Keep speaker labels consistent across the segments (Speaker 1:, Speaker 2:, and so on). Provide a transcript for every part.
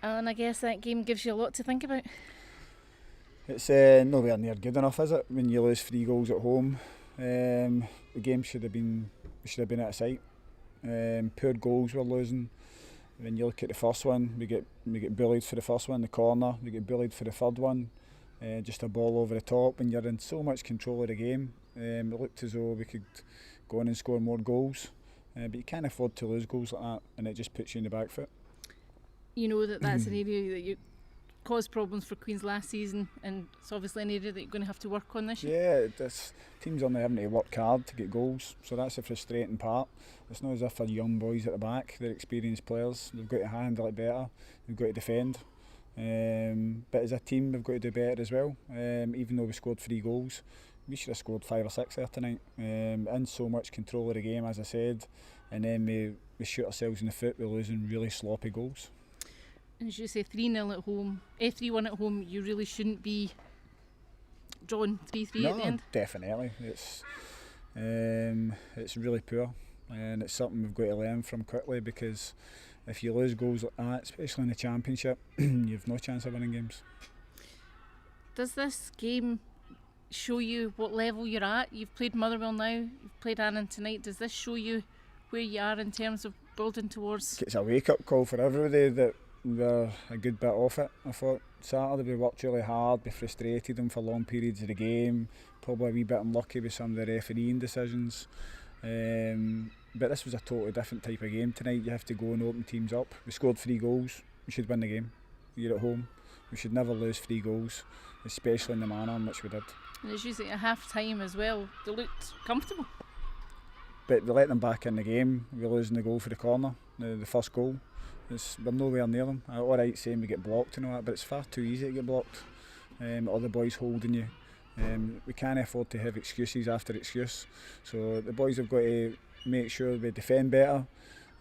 Speaker 1: Allan, I guess that game gives you a lot to think about.
Speaker 2: It's nowhere near good enough, is it? When you lose 3 goals at home, the game should have been out of sight. Poor goals we're losing. When you look at the first one, we get bullied for the first one, the corner. We get bullied for the third one. Just a ball over the top. When you're in so much control of the game, it looked as though we could go on and score more goals. But you can't afford to lose goals like that, and it just puts you in the back foot.
Speaker 1: You know that's an area that you caused problems for Queen's last season, and it's obviously an area that you're going to have to work on this year.
Speaker 2: Yeah, teams only having to work hard to get goals, so that's the frustrating part. It's not as if they're young boys at the back, they're experienced players. They've got to handle it better, they've got to defend. But as a team, we've got to do better as well. Even though we scored 3 goals, we should have scored 5 or 6 there tonight. In so much control of the game, as I said, and then we shoot ourselves in the foot. We're losing really sloppy goals.
Speaker 1: And as you say, 3-0 at home, 3-1 at home, you really shouldn't be drawn 3-3 at the end.
Speaker 2: Definitely. It's really poor, and it's something we've got to learn from quickly, because if you lose goals like that, especially in the Championship, you've no chance of winning games.
Speaker 1: Does this game show you what level you're at? You've played Motherwell now, you've played Annan tonight. Does this show you where you are in terms of building towards?
Speaker 2: It's a wake-up call for everybody that we're a good bit off it. I thought Saturday we worked really hard, we frustrated them for long periods of the game, probably a wee bit unlucky with some of the refereeing decisions. But this was a totally different type of game tonight. You have to go and open teams up. We scored 3 goals, we should win the game. You're at home, we should never lose 3 goals, especially in the manner in which we did.
Speaker 1: And it's usually at half time as well, they looked comfortable.
Speaker 2: But we let them back in the game. We're losing the goal for the corner, the first goal. We're nowhere near them. Alright saying we get blocked and all that, but it's far too easy to get blocked. Other boys holding you. We can't afford to have excuses after excuse. So the boys have got to make sure we defend better,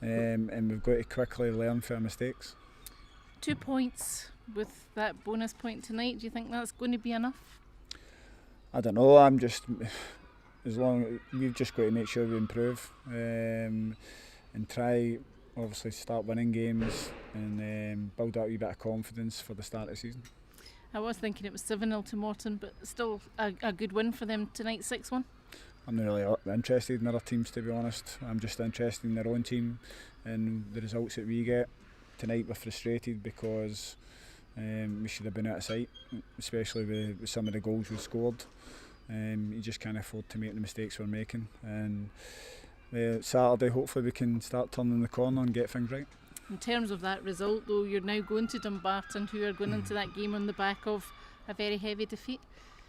Speaker 2: and we've got to quickly learn from our mistakes.
Speaker 1: 2 points with that bonus point tonight. Do you think that's going to be enough?
Speaker 2: I don't know. We've just got to make sure we improve, and try. Obviously start winning games and build up a wee bit of confidence for the start of the season.
Speaker 1: I was thinking it was 7-0 to Morton, but still a good win for them tonight, 6-1.
Speaker 2: I'm not really interested in other teams, to be honest. I'm just interested in their own team and the results that we get. Tonight we're frustrated because we should have been out of sight, especially with some of the goals we scored. You just can't afford to make the mistakes we're making. And Saturday, hopefully we can start turning the corner and get things right.
Speaker 1: In terms of that result though, you're now going to Dumbarton, who are going into that game on the back of a very heavy defeat.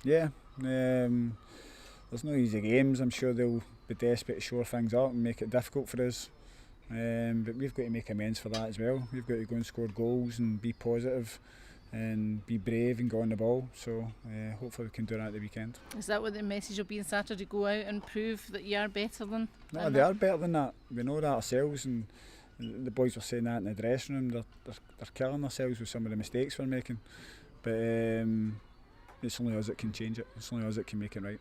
Speaker 2: Yeah, there's no easy games. I'm sure they'll be desperate to shore things up and make it difficult for us. But we've got to make amends for that as well. We've got to go and score goals and be positive and be brave and go on the ball. So hopefully we can do that at the weekend.
Speaker 1: Is that what the message will be on Saturday? Go out and prove that you are better than?
Speaker 2: No, they are better than that. We know that ourselves, and the boys were saying that in the dressing room. They're killing themselves with some of the mistakes we're making. But it's only us that can change it. It's only us that can make it right.